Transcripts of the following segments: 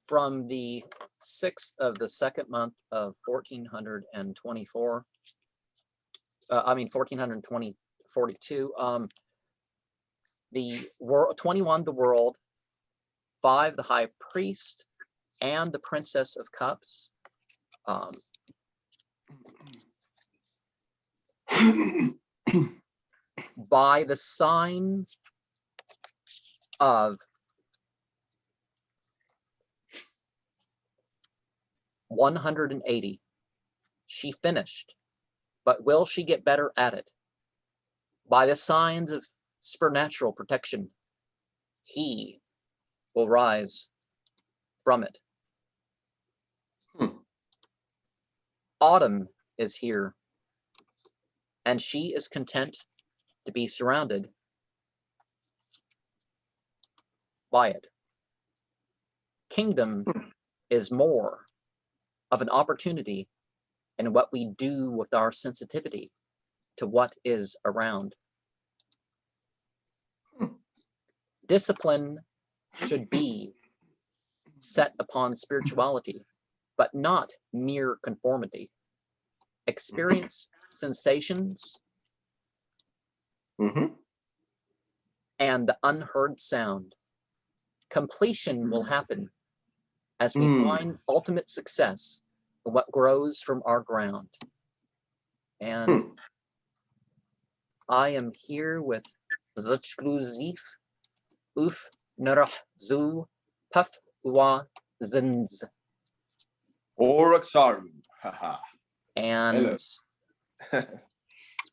from the 6th of the second month of 1424, I mean 1442, the world 21 the world, 5 the high priest, and the princess of cups. By the sign of 180. She finished, but will she get better at it? By the signs of supernatural protection, he will rise from it. Autumn is here, and she is content to be surrounded by it. Kingdom is more of an opportunity in what we do with our sensitivity to what is around. Discipline should be set upon spirituality, but not mere conformity. Experience sensations and the unheard sound. Completion will happen as we find ultimate success in what grows from our ground. And I am here with Lzwvmmh Nrahzu Zins. Or Axaru. And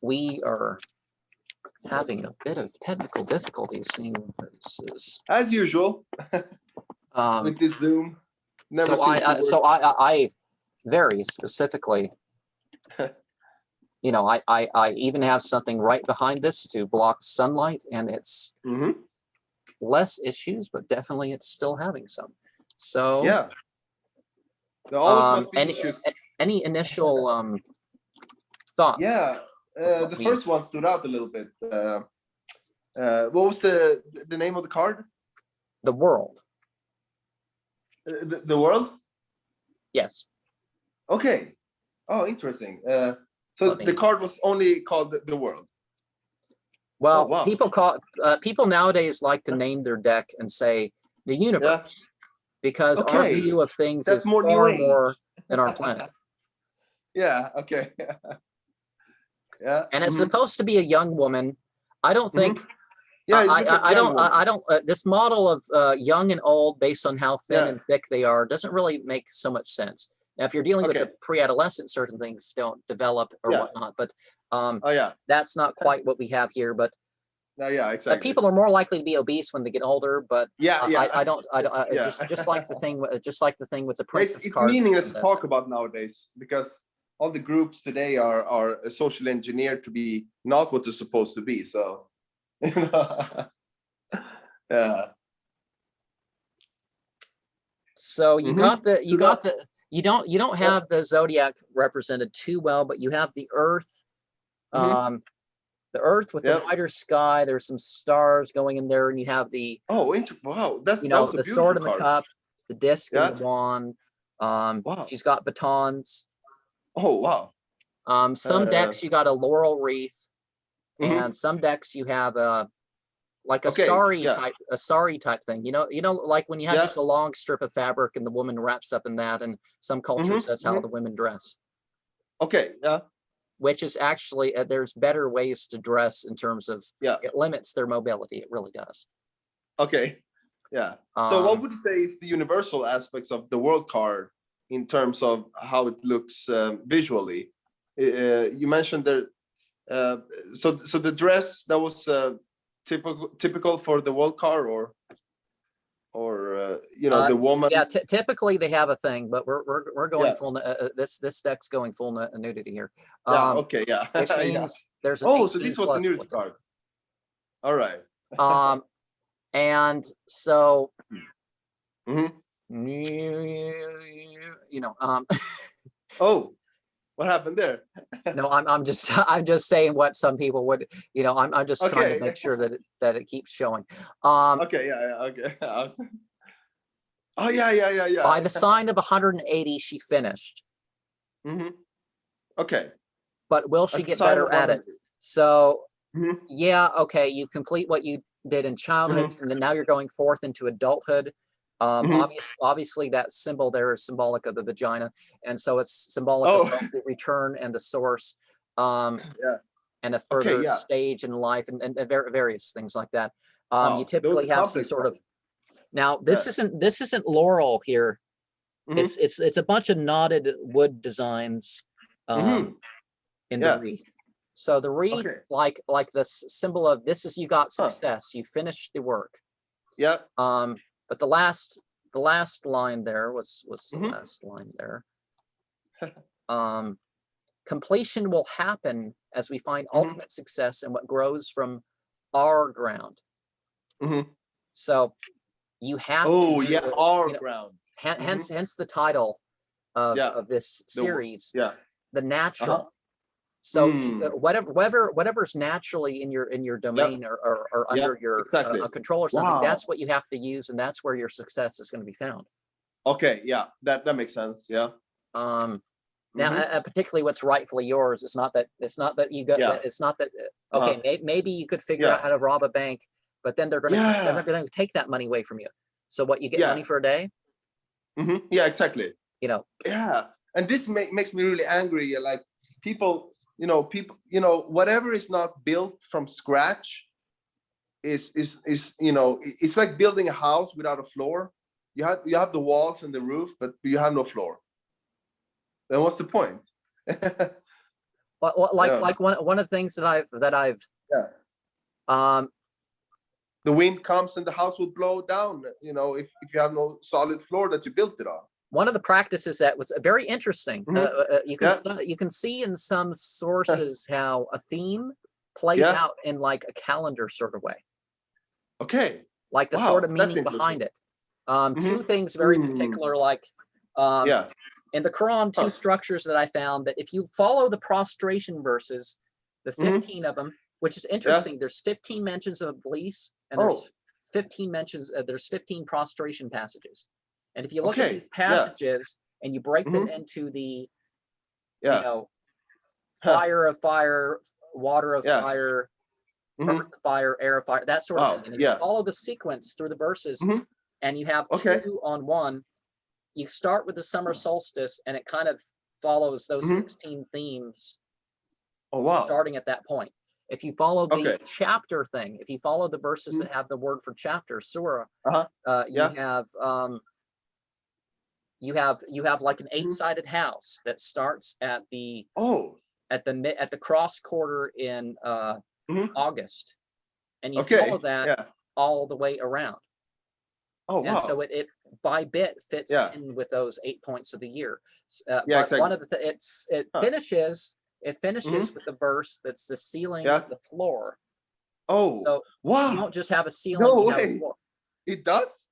we are having a bit of technical difficulties seeing this is as usual with this Zoom. Never so I very specifically, you know, I even have something right behind this to block sunlight, and it's less issues, but definitely it's still having some. So yeah, there always must be issues. Any initial thoughts? Yeah, the first one stood out a little bit. What was the name of the card? The World. The World? Yes. Okay. Oh, interesting. So the card was only called the World. Well, wow. People nowadays like to name their deck and say the universe, because our view of things is far more than our planet. Yeah. Okay. Yeah. And it's supposed to be a young woman. I don't think. Yeah. I don't. This model of young and old, based on how thin and thick they are, doesn't really make so much sense. Now, if you're dealing with the pre-adolescent, certain things don't develop or whatnot. But that's not quite what we have here. But exactly. People are more likely to be obese when they get older. But I don't. Yeah. Just like the thing with the princess it's cards. meaningless to talk about nowadays, because all the groups today are socially engineered to be not what they're supposed to be. So, yeah. So you you don't have the zodiac represented too well, but you have the Earth. The Earth with the wider sky. There's some stars going in there, and you have the wow, that's the sword and the cup, the disc and the wand. She's got batons. Oh wow. Some decks you got a laurel wreath, and some decks you have like a sari type thing. You know, like when you have just a long strip of fabric and the woman wraps up in that, and some cultures that's how the women dress. Okay. Yeah. Which is actually there's better ways to dress in terms of it limits their mobility. It really does. Okay. Yeah. So what would you say is the universal aspects of the World card in terms of how it looks visually? You mentioned that. So the dress that was typical for the World card, or you know, the woman. Yeah, typically they have a thing, but we're going full. This deck's going full nudity here. Okay. Yeah. Which means there's an so this was the nudity card. All right. And so. You know. What happened there? No, I'm just I'm just saying what some people would, I'm just trying to make sure that it keeps showing. Okay, yeah, okay. Oh yeah. By the sign of 180, she finished. Okay. But will she get better at it? So yeah, okay, you complete what you did in childhood, and then now you're going forth into adulthood. Obviously that symbol there is symbolic of the vagina, and so it's symbolic of both the return and the source, and a further stage in life, and various things like that. You typically have some sort of, now this isn't laurel here. It's a bunch of knotted wood designs in the wreath. So the wreath, like the symbol of this is, you got success, you finished the work. Yeah. But the last line there was the last line there. Completion will happen as we find ultimate success in what grows from our ground. So you have our ground. Hence the title of this series. The natural. So whatever's naturally in your domain or under your control or something, that's what you have to use, and that's where your success is going to be found. Okay, yeah, that makes sense. Yeah. Now, particularly what's rightfully yours, it's not that you got. It's not that. Okay, maybe you could figure out how to rob a bank, but then they're going to take that money away from you. So what, you get money for a day? Yeah, exactly. Yeah, and this makes me really angry. Like people, whatever is not built from scratch is it's like building a house without a floor. You have the walls and the roof, but you have no floor. Then what's the point? like one of the things that I've the wind comes and the house will blow down, if you have no solid floor that you built it on. One of the practices that was very interesting, you can see in some sources how a theme plays out in like a calendar sort of way. Okay. Like the sort of meaning behind it. Two things very particular, like in the Quran, two structures that I found, that if you follow the prostration verses, the 15 of them, which is interesting, there's 15 mentions of Iblis, and there's 15 mentions, there's 15 prostration passages. And if you look at these passages and you break them into the, fire of fire, water of fire, earth of fire, air of fire, that sort of thing. And if you follow the sequence through the verses, and you have 2 on 1, you start with the summer solstice, and it kind of follows those 16 themes. Starting at that point. If you follow the chapter thing, if you follow the verses that have the word for chapter, surah, you have like an 8-sided house that starts at the at the cross quarter in August, and you follow that all the way around. And so it by bit fits in with those 8 points of the year. But one of the it finishes with the verse that's the ceiling of the floor. So you don't just have a ceiling, you have a floor. It does?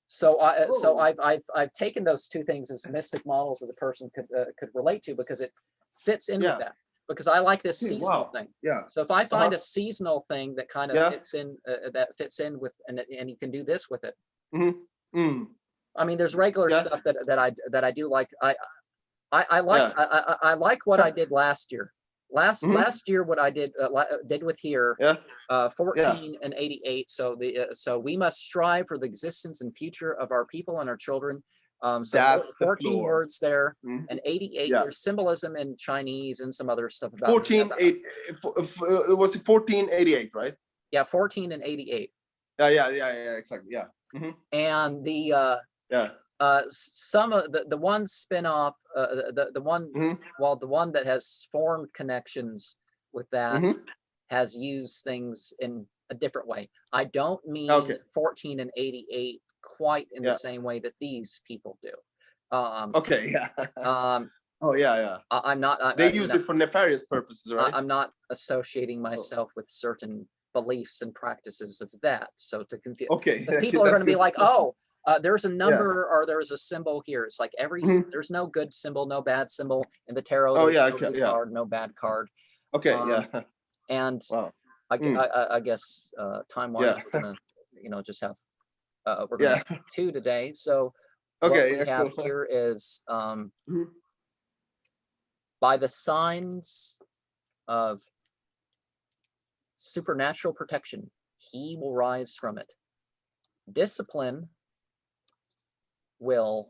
So I've taken those two things as mystic models that the person could relate to, because it fits in with that. Because I like this seasonal thing. So if I find a seasonal thing that kind of fits in with, and you can do this with it. I mean, there's regular stuff that I do like. I like what I did last year. Last year, what I did with here, 14 and 88. So so we must strive for the existence and future of our people and our children. So that's 14 words there, and 88. There's symbolism in Chinese and some other stuff about 14. It was 1488, right? Yeah, 14 and 88. Yeah, exactly. Yeah. And the some of the one spin-off, the one the one that has formed connections with that has used things in a different way. I don't mean 14 and 88 quite in the same way that these people do. I'm not. They use it for nefarious purposes, right? I'm not associating myself with certain beliefs and practices of that. So to confuse, people are going to be like, oh, There's a number or there's a symbol here. It's like there's no good symbol, no bad symbol in the tarot. Oh There's yeah, no okay, good yeah. card, no bad card. Okay, yeah. And Wow. I guess time-wise, Yeah. we're gonna just have we're gonna have 2 today. So what Okay, we yeah, have cool. here is by the signs of supernatural protection, he will rise from it. Discipline will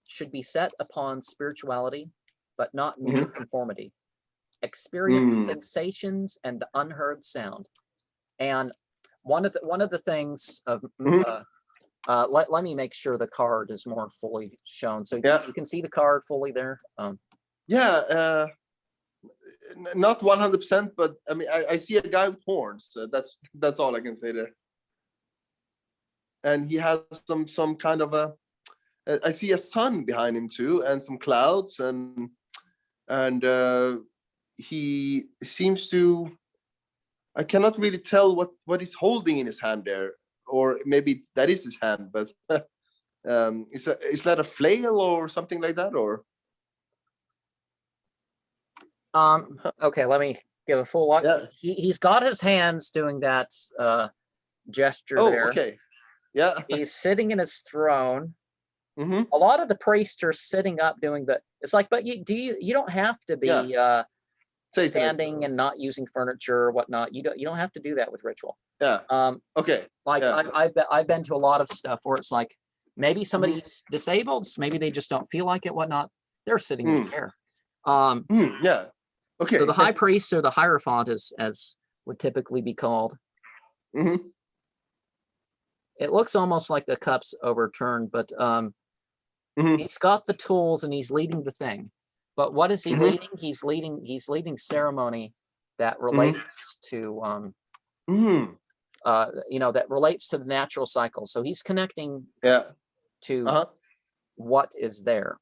should be set upon spirituality, but not mere conformity. Experience sensations and the unheard sound. And one of the things of let me make sure the card is more fully shown. So you can see the card fully there. Yeah, not 100%, but I mean, I see a guy with horns. So that's all I can say there. And he has some kind of a. I see a sun behind him too, and some clouds, and he seems to. I cannot really tell what he's holding in his hand there, or maybe that is his hand, but is that a flail or something like that, or? Okay, let me give a full look. Yeah. He's got his hands doing that gesture there. Okay. Yeah. He's sitting in his throne. A lot of the priests are sitting up doing the. It's like, but you don't have to be standing and not using furniture or whatnot. You don't have to do that with ritual. Yeah. Okay. Like I've been to a lot of stuff where it's like maybe somebody's disabled, maybe they just don't feel like it, whatnot. They're sitting in a chair. Yeah. Okay. So the high priest or the hierophant, as would typically be called. It looks almost like the cup's overturned, but he's got the tools and he's leading the thing. But what is he leading? He's leading ceremony that relates to that relates to the natural cycle. So he's connecting to what is there.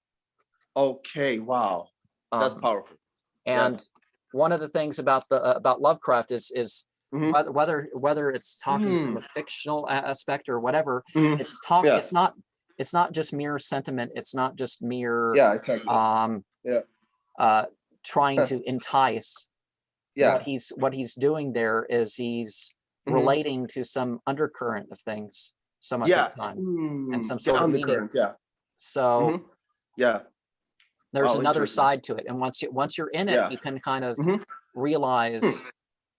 Okay, wow. That's powerful. And one of the things about Lovecraft is whether it's talking from a fictional aspect or whatever, it's talking. It's not just mere sentiment. It's not just mere trying to entice. What he's doing there is he's relating to some undercurrent of things so much of the time, and some sort of meaning. So there's another side to it, and once you're in it, you can kind of realize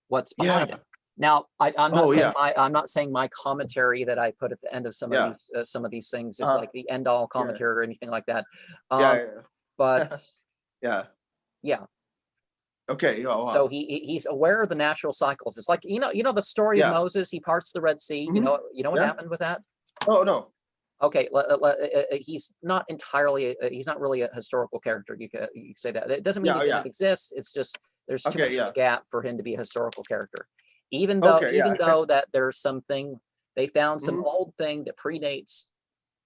what's behind it. Now, I'm not saying my commentary that I put at the end of some of these things is like the end all commentary or anything like that. But okay. Oh, wow. So he's aware of the natural cycles. It's like the story of Moses. He parts the Red Sea. You know what happened with that? Oh no. Okay, he's not entirely. He's not really a historical character. You could say that. It doesn't mean he didn't exist. It's just there's too much of a gap for him to be a historical character. Even though that there's something they found some old thing that predates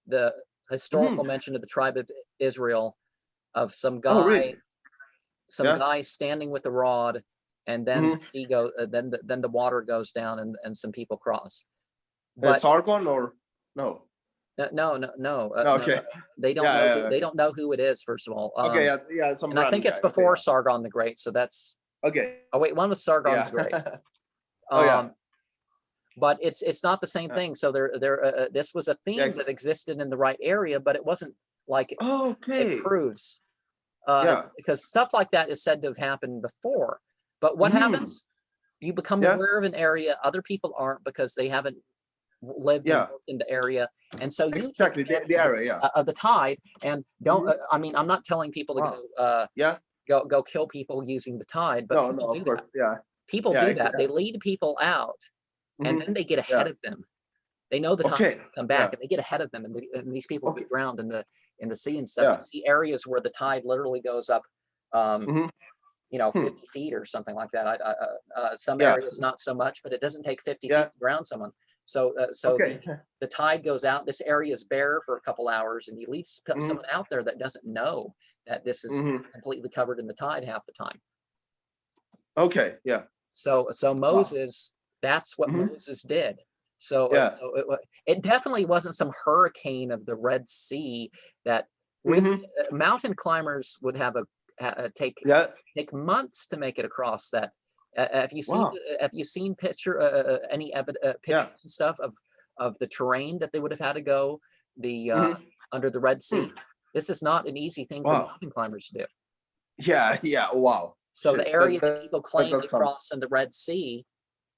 the historical mention of the tribe of Israel of some guy, guy standing with a rod, and then then the water goes down and some people cross. But Sargon or no? No. Okay. They don't know. They don't know who it is. First of all. And I think it's before Sargon the Great. So that's okay. Oh wait, one was Sargon the Great. But it's not the same thing. So this was a theme that existed in the right area, but it wasn't like it proves. Because stuff like that is said to have happened before. But what happens? You become aware of an area, other people aren't because they haven't lived in the area, and so you the area of the tide. And don't I mean, I'm not telling people to go kill people using the tide, but people do that. People do that. They lead people out, and then they get ahead of them. They know the tide will come back, and they get ahead of them, and these people get drowned in the sea and stuff. You see areas where the tide literally goes up 50 feet or something like that. Some areas not so much, but it doesn't take 50 feet to drown someone. So the tide goes out. This area is bare for a couple hours, and you lead someone out there that doesn't know that this is completely covered in the tide half the time. Okay, So Moses, that's what Moses did. So, Yeah. it definitely wasn't some hurricane of the Red Sea that really mountain climbers would have take months to make it across that. Have you seen any pictures and stuff of the terrain that they would have had to go under the Red Sea? This is not an easy thing for mountain climbers to do. Yeah. Wow. So the area that people claim to cross in the Red Sea,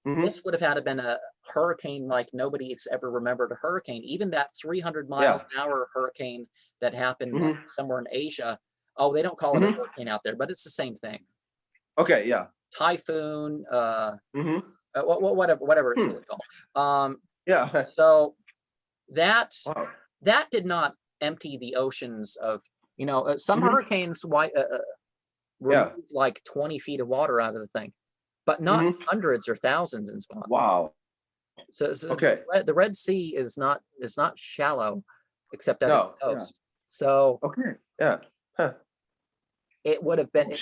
this would have had to been a hurricane like nobody's ever remembered a hurricane. Even that 300 mile an hour hurricane that happened like somewhere in Asia. Oh, they don't call it a hurricane out there, but it's the same thing. Okay, yeah. Typhoon, whatever it's really called. Yeah. So that did not empty the oceans of, some hurricanes remove like 20 feet of water out of the thing, but not hundreds or thousands in spots. Wow. So the Red Sea is not shallow, except at its coast. So it would have been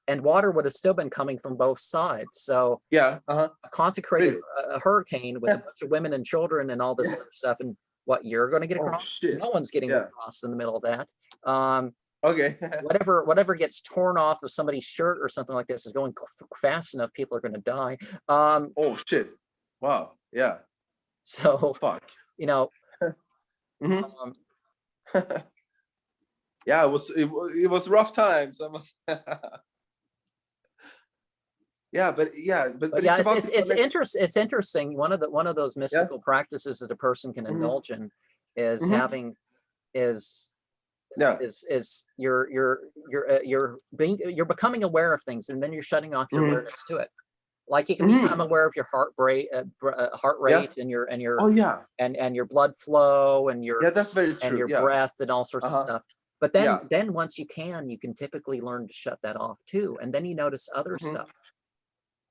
and water would have still been coming from both sides. So a concentrated hurricane with a bunch of women and children and all this other stuff, and what you're going to get across? No one's getting across in the middle of that. Whatever gets torn off of somebody's shirt or something like this is going fast enough. People are going to die. Oh shit! Wow. Yeah. So yeah, it was rough times. I must. It's interesting. One of those mystical practices that a person can indulge in is you're becoming aware of things, and then you're shutting off your awareness to it. Like you can become aware of your heart rate and your and your blood flow and your that's very true. And your breath and all sorts of stuff. But then once you can typically learn to shut that off too, and then you notice other stuff.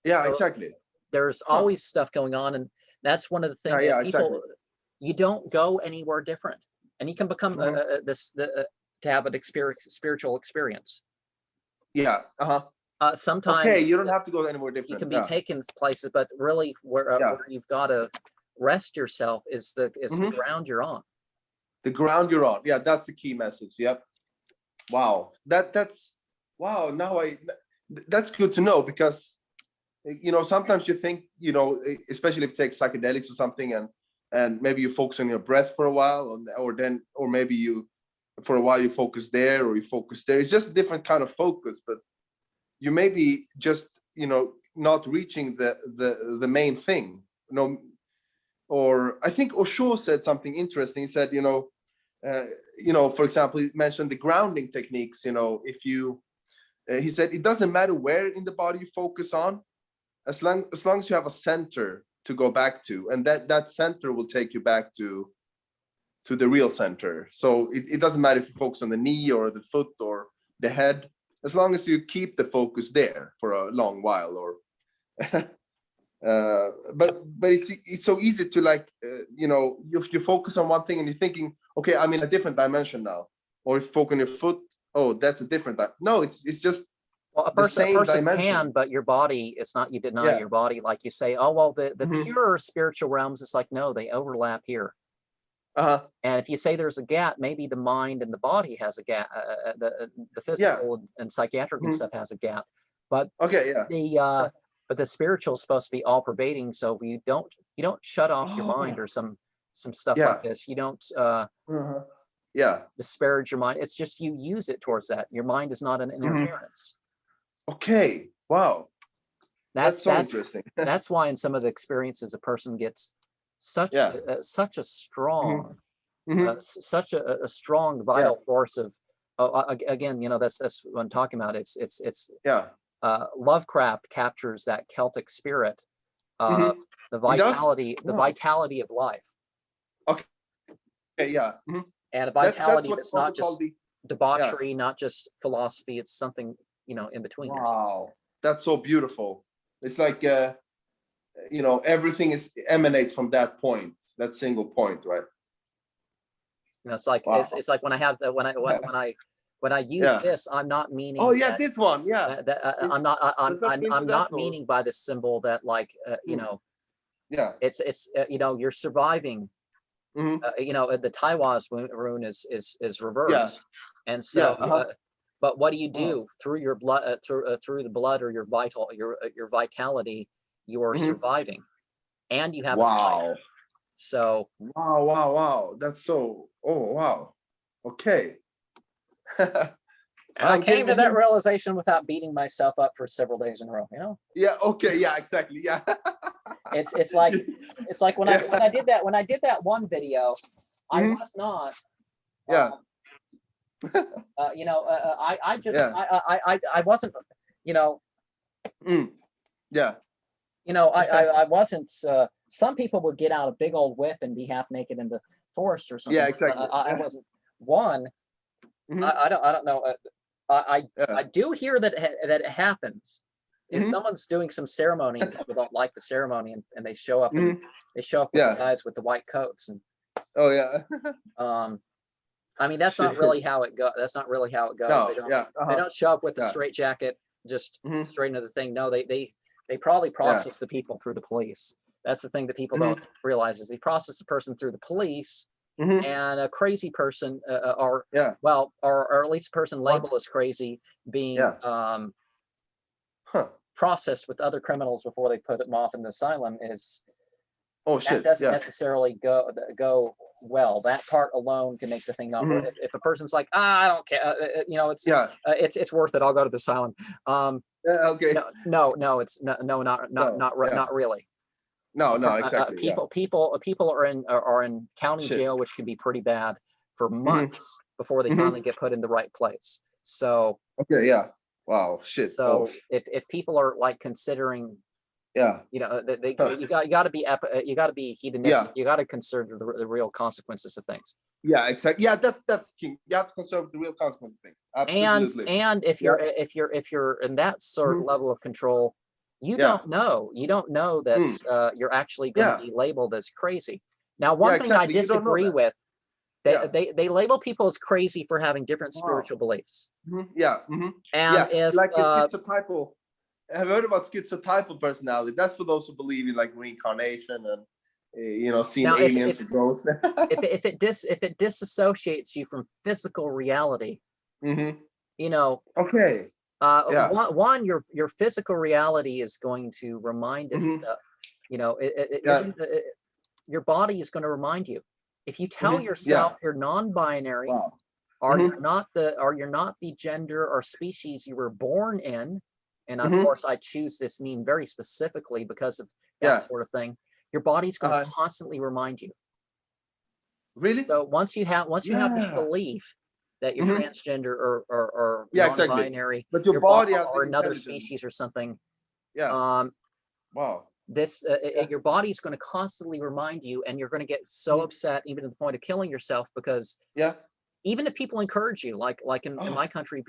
Yeah, exactly. There's always stuff going on, and that's one of the things. People, you don't go anywhere different, and you can become to have an spiritual experience. Yeah. Sometimes you don't have to go anywhere different. You can be taken places, but really where you've got to rest yourself is the ground you're on. The ground you're on. Yeah, that's the key message. Yep. Wow. That's wow. Now that's good to know, because sometimes you think, especially if you take psychedelics or something, and maybe you focus on your breath for a while, or maybe you for a while you focus there or you focus there. It's just a different kind of focus, but you may be just not reaching the main thing. Or I think Osho said something interesting. He said, for example, he mentioned the grounding techniques. If you he said it doesn't matter where in the body you focus on, as long as you have a center to go back to, and that center will take you back to the real center. So it doesn't matter if you focus on the knee or the foot or the head, as long as you keep the focus there for a long while. Or but it's so easy to you focus on one thing and you're thinking, okay, I'm in a different dimension now. Or if you focus on your foot, oh, that's a different no, it's just a person can, but your body, it's not, you deny your body. Like you say, oh, well, the pure spiritual realms, it's like, no, they overlap here. And if you say there's a gap, maybe the mind and the body has a gap, the physical and psychiatric and stuff has a gap. But but the spiritual is supposed to be all pervading. So if you don't shut off your mind or some stuff like this, you don't disparage your mind. It's just you use it towards that. Your mind is not an interference. Okay. Wow. That's so interesting. That's why in some of the experiences a person gets such a strong such a strong vital force of again, that's what I'm talking about. It's Lovecraft captures that Celtic spirit of the vitality of life. Okay. And a vitality that's not just debauchery, not just philosophy, it's something in between. Wow, that's so beautiful. It's like everything emanates from that point, that single point, right? It's like it's like when I have when I use this, I'm not meaning. Oh yeah, this one, yeah. I'm not meaning by the symbol that It's you know, you're surviving. You know, the Taiwan's rune is reversed, and so but what do you do through your blood, through the blood, or your vitality? You are surviving, and you have a life. So wow, that's so, okay. and I came to that realization without beating myself up for several days in a row, you know. Okay, exactly, It's like when I did that one video, I was not you know, I just I wasn't, you know, you know, I wasn't. Some people would get out a big old whip and be half naked in the forest or something. Exactly. I wasn't one. I don't know. I do hear that it happens. If someone's doing some ceremony and people don't like the ceremony, and they show up and they show up with the guys with the white coats and I mean, that's not really how it goes. That's not really how it goes. No, they don't show up with a straight jacket just straight into the thing. No, they probably process the people through the police. That's the thing that people don't realize, is they process the person through the police, and a crazy person, or at least a person labeled as crazy, being processed with other criminals before they put them off in the asylum is. That doesn't necessarily go well. That part alone can make the thing not worth it. If a person's like, I don't care, you know, it's worth it. I'll go to the asylum. Okay. No, it's not really. No, exactly. People are in county jail, which can be pretty bad for months before they finally get put in the right place. So wow, shit. So if people are like considering, you know, you got to be hedonistic. You got to consider the real consequences of things. Exactly. That's king. You have to consider the real consequences of things. Absolutely. And if you're in that sort of level of control, you don't know that you're actually going to be labeled as crazy. Now, one thing I disagree with, they label people as crazy for having different spiritual beliefs. And if like a schizotypal. Have you heard about schizotypal personality? That's for those who believe in like reincarnation and you know, seeing aliens and ghosts. if it disassociates you from physical reality, you know. One, your physical reality is going to remind itself. You know, your body is going to remind you. If you tell yourself you're non-binary, or you're not the gender or species you were born in. And of course, I choose this meme very specifically because of that sort of thing. Your body's going to constantly remind you. Really? So once you have this belief that you're transgender or non-binary, but your body has or another species or something. This your body's going to constantly remind you, and you're going to get so upset, even to the point of killing yourself, because even if people encourage you, like in my country,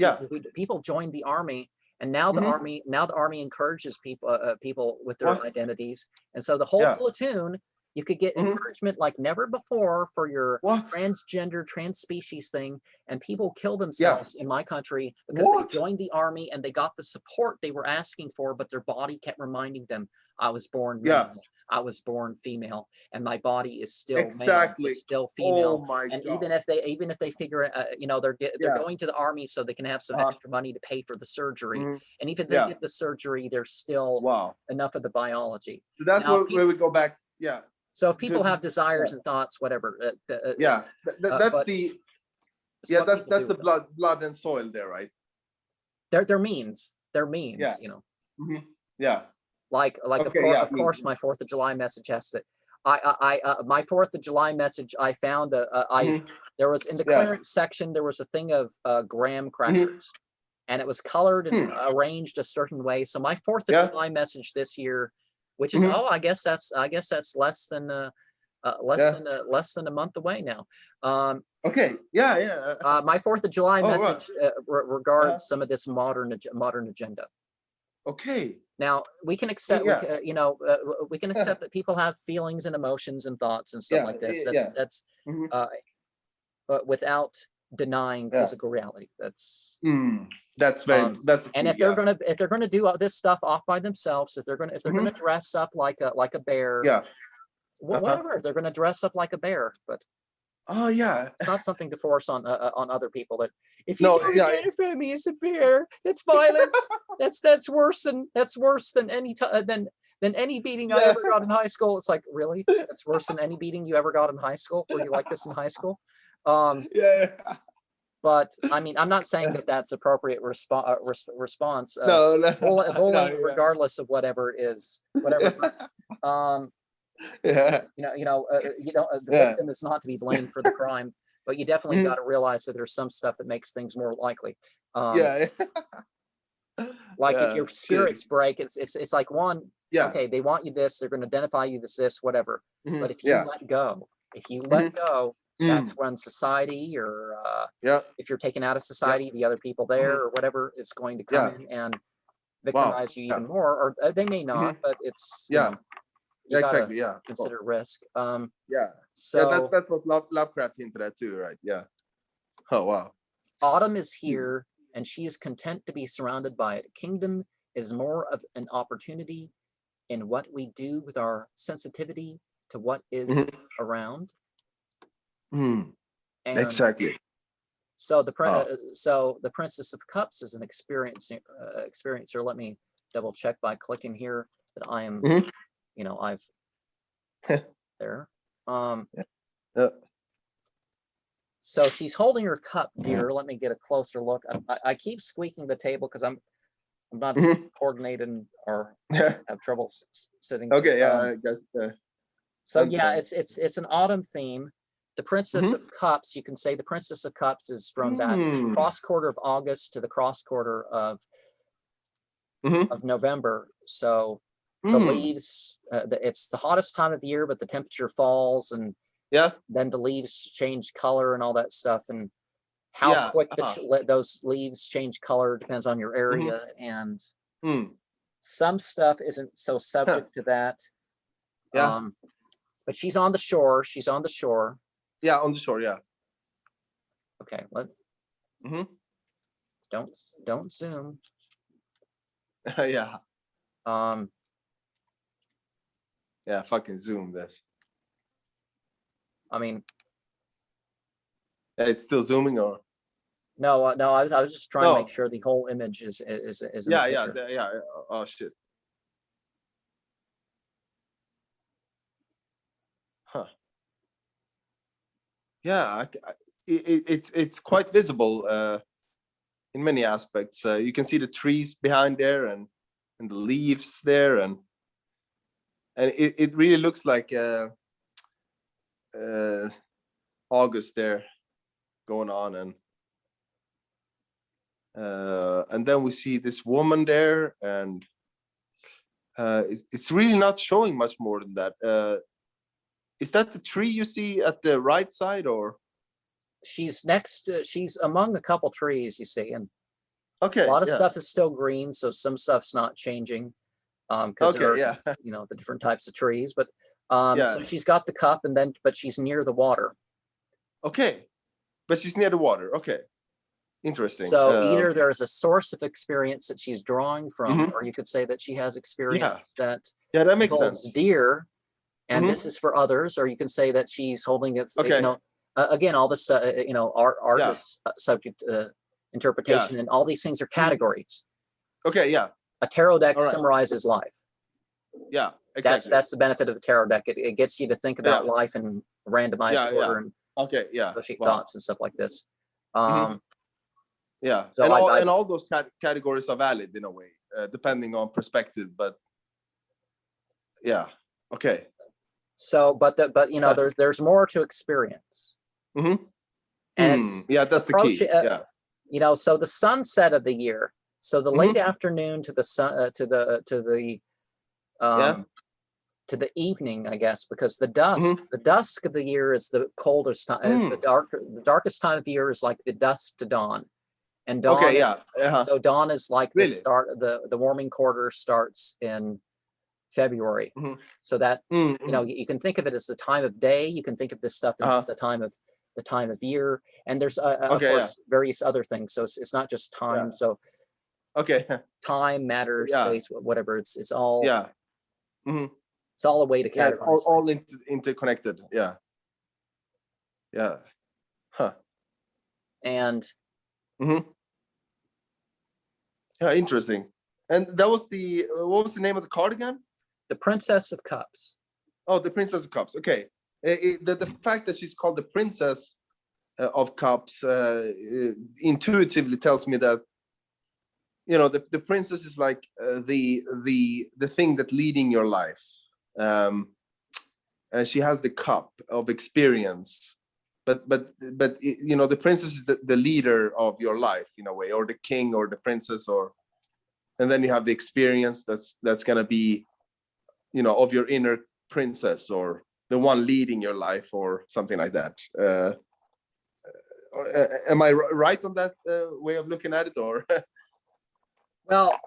people joined the army. And now the army encourages people with their identities, and so the whole platoon, you could get encouragement like never before for your transgender, trans species thing, and people kill themselves in my country because they joined the army and they got the support they were asking for, but their body kept reminding them, I was born male, I was born female, and my body is still male, it's still female. And even if they figure it, you know, they're going to the army so they can have some extra money to pay for the surgery, and even if they get the surgery, there's still enough of the biology. So that's where we go back. So if people have desires and thoughts, whatever. That's the blood and soil there, right? They're means. They're means, you know. Like of course, my 4th of July message has to. My 4th of July message, I found there was in the clearance section, there was a thing of graham crackers, and it was colored and arranged a certain way. So my 4th of July message this year, which is I guess that's less than a month away now. My 4th of July message regards some of this modern agenda. Now we can accept, we can accept that people have feelings and emotions and thoughts and stuff like this. But without denying physical reality. That's That's the and key, if they're gonna do all this stuff off by themselves, if they're gonna dress up like a bear, whatever, they're gonna dress up like a bear, but oh yeah, it's not something to force on other people. That if you don't identify me as a bear, that's violent. that's worse than any beating I ever got in high school. It's like, really? That's worse than any beating you ever got in high school? Were you like this in high school? But I mean, I'm not saying that that's appropriate response. Bullying, regardless of whatever. The victim is not to be blamed for the crime, but you definitely got to realize that there's some stuff that makes things more likely. Like if your spirits break, it's like okay, they want you this, they're going to identify you as this, whatever. But if you let go, that's when society, or if you're taken out of society, the other people there or whatever is going to come in and victimize you even more, or they may not, but it's you gotta consider risk. So that's what Lovecraft hinted at too, right? Oh wow. Autumn is here, and she is content to be surrounded by it. Kingdom is more of an opportunity in what we do with our sensitivity to what is around. And exactly. So the Princess of Cups is an experiencer. Let me double check by clicking here that I am, I've there. So she's holding her cup, dear. Let me get a closer look. I keep squeaking the table because I'm not coordinated or have trouble sitting. Okay, I guess. So yeah, it's an autumn theme. The Princess of Cups, you can say the Princess of Cups is from that cross quarter of August to the cross quarter of November. So the leaves, it's the hottest time of the year, but the temperature falls, and then the leaves change color and all that stuff. And how quick those leaves change color depends on your area. And some stuff isn't so subject to that. But she's on the shore. Yeah, on the shore, Okay, what? Don't zoom. Fucking zoom this. I mean, it's still zooming, or no, I was just trying to make sure the whole image is oh shit. It's quite visible in many aspects. You can see the trees behind there, and the leaves there, and it really looks like August there going on, and then we see this woman there, and it's really not showing much more than that. Is that the tree you see at the right side, or? She's she's among a couple trees, you see, and a lot of stuff is still green, so some stuff's not changing, because there are, the different types of trees. But so she's got the cup, but she's near the water. Okay, but she's near the water. Okay, interesting. So either there is a source of experience that she's drawing from, or you could say that she has experience that makes sense. Deer. And this is for others, or you can say that she's holding it. Again, all this stuff, art is subject to interpretation, and all these things are categories. Okay, a tarot deck summarizes life. Yeah, exactly. That's the benefit of a tarot deck. It gets you to think about life in randomized order, and associate thoughts and stuff like this. So and all those categories are valid in a way, depending on perspective. But okay. So, but there's more to experience. And it's that's the key. So the sunset of the year. So the late afternoon to the sun, to the evening, I guess, because the dusk of the year is the coldest time. Is the darkest time of the year is like the dusk to dawn, and dawn. So dawn is like the start. The warming quarter starts in February. So that you can think of it as the time of day. You can think of this stuff as the time of the time of year, and there's of Okay, course various other things. So it's not just time. So okay, time, matter, yeah, space, whatever. It's all yeah, hmm it's all a way to yeah. It's categorize. all interconnected. Yeah, yeah, huh. And Yeah, interesting. And that was the what was the name of the card again? the Princess of Cups. Oh, the Princess of Cups. Okay, the fact that she's called the Princess of Cups intuitively tells me that, you know, the princess is like the thing that leading your life. And she has the cup of experience, but you know, the princess is the leader of your life in a way, or the king or the princess, or, and then you have the experience that's gonna be, you know, of your inner princess, or the one leading your life, or something like that. Am I right on that way of looking at it, or? Well,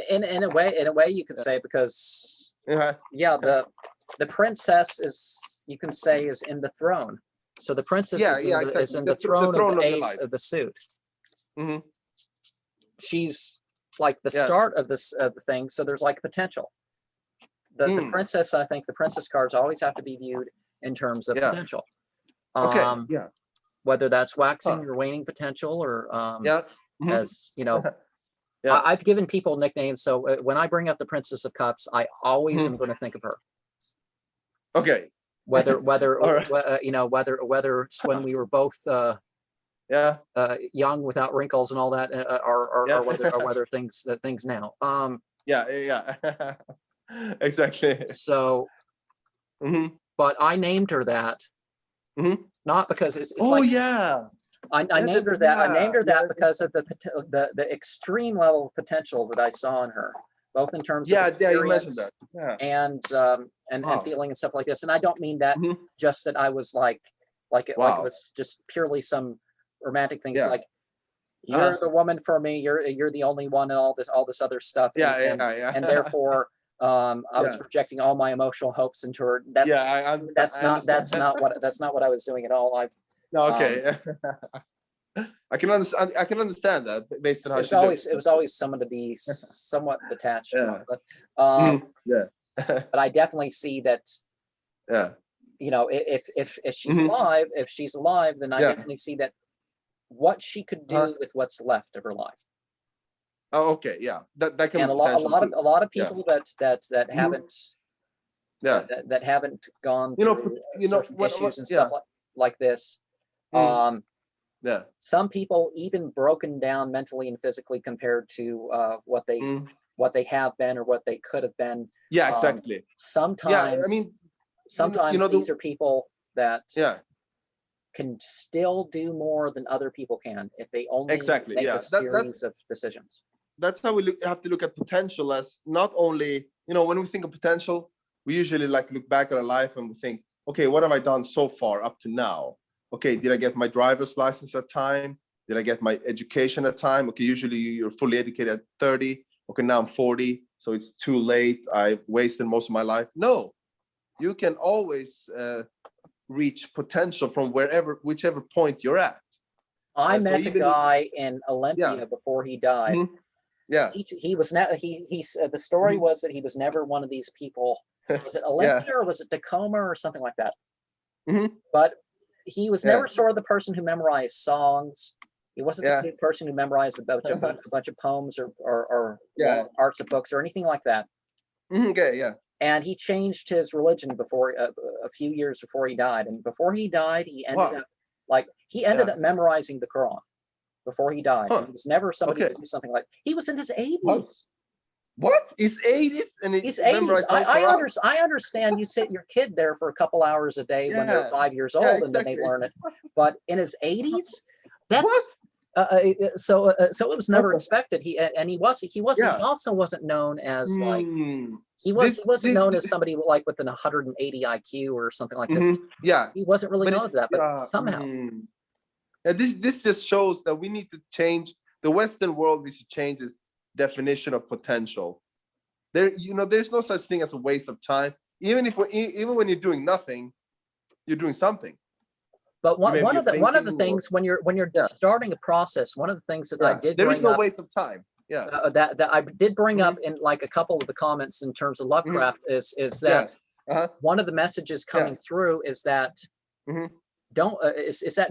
in a way you could say, because the princess is, you can say, is in the throne. So the princess is in the throne of the ace of the suit. She's like the start of this of the thing. So there's like potential. The princess, I think the princess cards always have to be viewed in terms of potential. Whether that's waxing or waning potential, or as you know. I've given people nicknames, so when I bring up the Princess of Cups, I always am going to think of her. Okay. Whether right. You know, whether it's when we were both young without wrinkles and all that, or whether things now. Yeah. Exactly. So, but I named her that not because it's like I named her that. I named her that because of the extreme level of potential that I saw in her, both in terms of experience and feeling and stuff like this. And I don't mean that just that I was like it was just purely some romantic things. Like, you're the woman for me. You're the only one, and all this other stuff. And therefore, I was projecting all my emotional hopes into her. That's not what I was doing at all. I can understand that based on how it was always someone to be somewhat detached from, but I definitely see that, you know, if she's alive, then I definitely see that what she could do with what's left of her life. Oh, okay, that can. And a lot of people that haven't that haven't gone through certain issues and stuff like this. Some people even broken down mentally and physically compared to what they have been or what they could have been. Yeah, exactly. Sometimes, sometimes these are people that can still do more than other people can if they only make a series of decisions. That's how we have to look at potential, as not only, you know, when we think of potential, we usually like look back at our life and we think, okay, what have I done so far up to now? Okay, did I get my driver's license at time? Did I get my education at time? Okay, usually you're fully educated at 30. Okay, now I'm 40, so it's too late. I wasted most of my life. No, you can always reach potential from whichever point you're at. I met a guy in Olympia before he died. He was not. The story was that he was never one of these people. Was it Olympia or was it Tacoma or something like that? But he was never sort of the person who memorized songs. He wasn't the person who memorized a bunch of poems or parts of books or anything like that. And he changed his religion before a few years before he died. And before he died, he ended up memorizing the Quran before he died. He was never somebody to do something like. He was in his 80s. What? His 80s? And he's 80s. I understand you sit your kid there for a couple hours a day when they're 5 years old and then they learn it. But in his 80s, that's so it was never expected. He also wasn't known as like he wasn't known as somebody like with an 180 IQ or something like this. He wasn't really known for that, but somehow. This just shows that we need to change. The Western world needs to change its definition of potential. There's no such thing as a waste of time. Even when you're doing nothing, you're doing something. But one You may be one of the thinking, things when you're Yeah. starting a process, one of the things that I did there is bring no up, waste of time. Yeah. that I did bring up in like a couple of the comments in terms of Lovecraft is that Uh-huh. one of the messages coming through is that Mhm. don't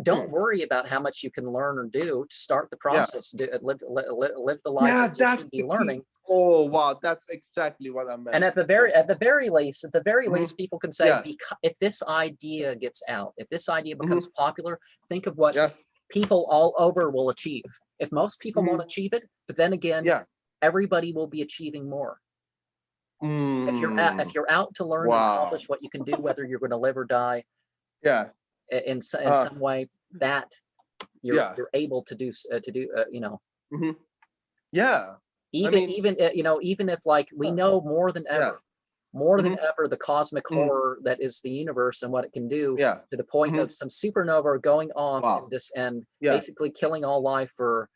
don't worry about how much you can learn or do to start the process. Live the life that you That's should be the learning. key. Oh wow, that's exactly what I meant. And at the very least, people can say, if this idea gets out, if this idea becomes popular, think of what people all over will achieve. If most people won't achieve it, but then again, everybody will be achieving more. If you're out to learn and accomplish what you can do, whether you're going to live or die, in some way, that you're able to do you know. Even if like we know more than ever, the cosmic horror that is the universe and what it can do, to the point of some supernova going off and basically killing all life for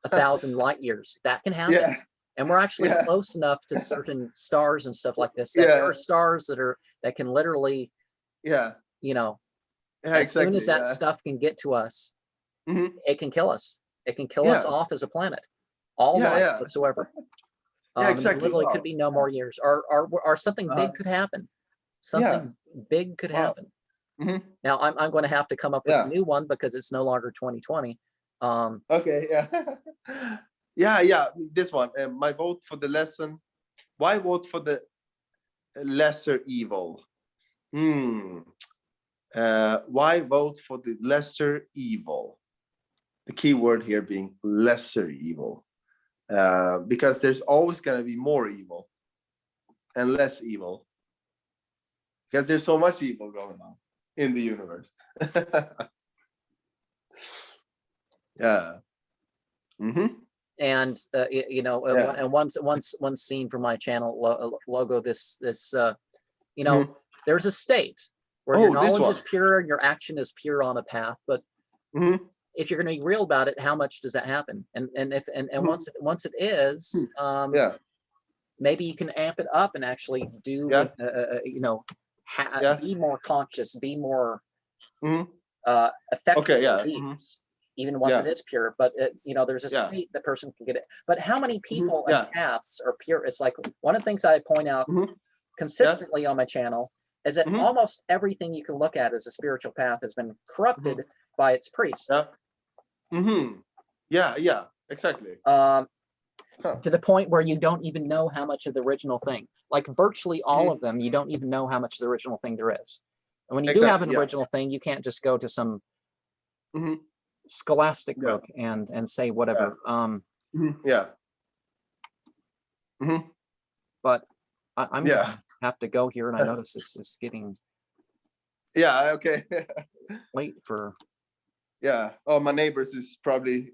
1,000 light years. That can happen. And we're actually close enough to certain stars and stuff like this that there are stars that can literally, as soon as that stuff can get to us, it can kill us. It can kill us off as a planet, all life whatsoever. Exactly. Literally could be no more years, or something big could happen. Something big could happen. Now I'm going to have to come up with a new one because it's no longer 2020. Okay. This one. My vote for the lesson. Why vote for the lesser evil? Why vote for the lesser evil? The key word here being lesser evil. Because there's always going to be more evil and less evil. Because there's so much evil going on in the universe. And and one scene from my channel logo, this there's a state where your knowledge is pure and your action is pure on a path, but if you're going to be real about it, how much does that happen? And once it is, maybe you can amp it up and actually do be more conscious, be more effective. Even once it is pure, but there's a state the person can get it. But how many people and paths are pure? It's like one of the things I point out consistently on my channel is that almost everything you can look at as a spiritual path has been corrupted by its priest. Exactly. To the point where you don't even know how much of the original thing, like virtually all of them, you don't even know how much of the original thing there is. And when you do have an original thing, you can't just go to some scholastic book and say whatever. But I'm gonna have to go here, and I notice this is getting okay. late for. Oh, my neighbors is probably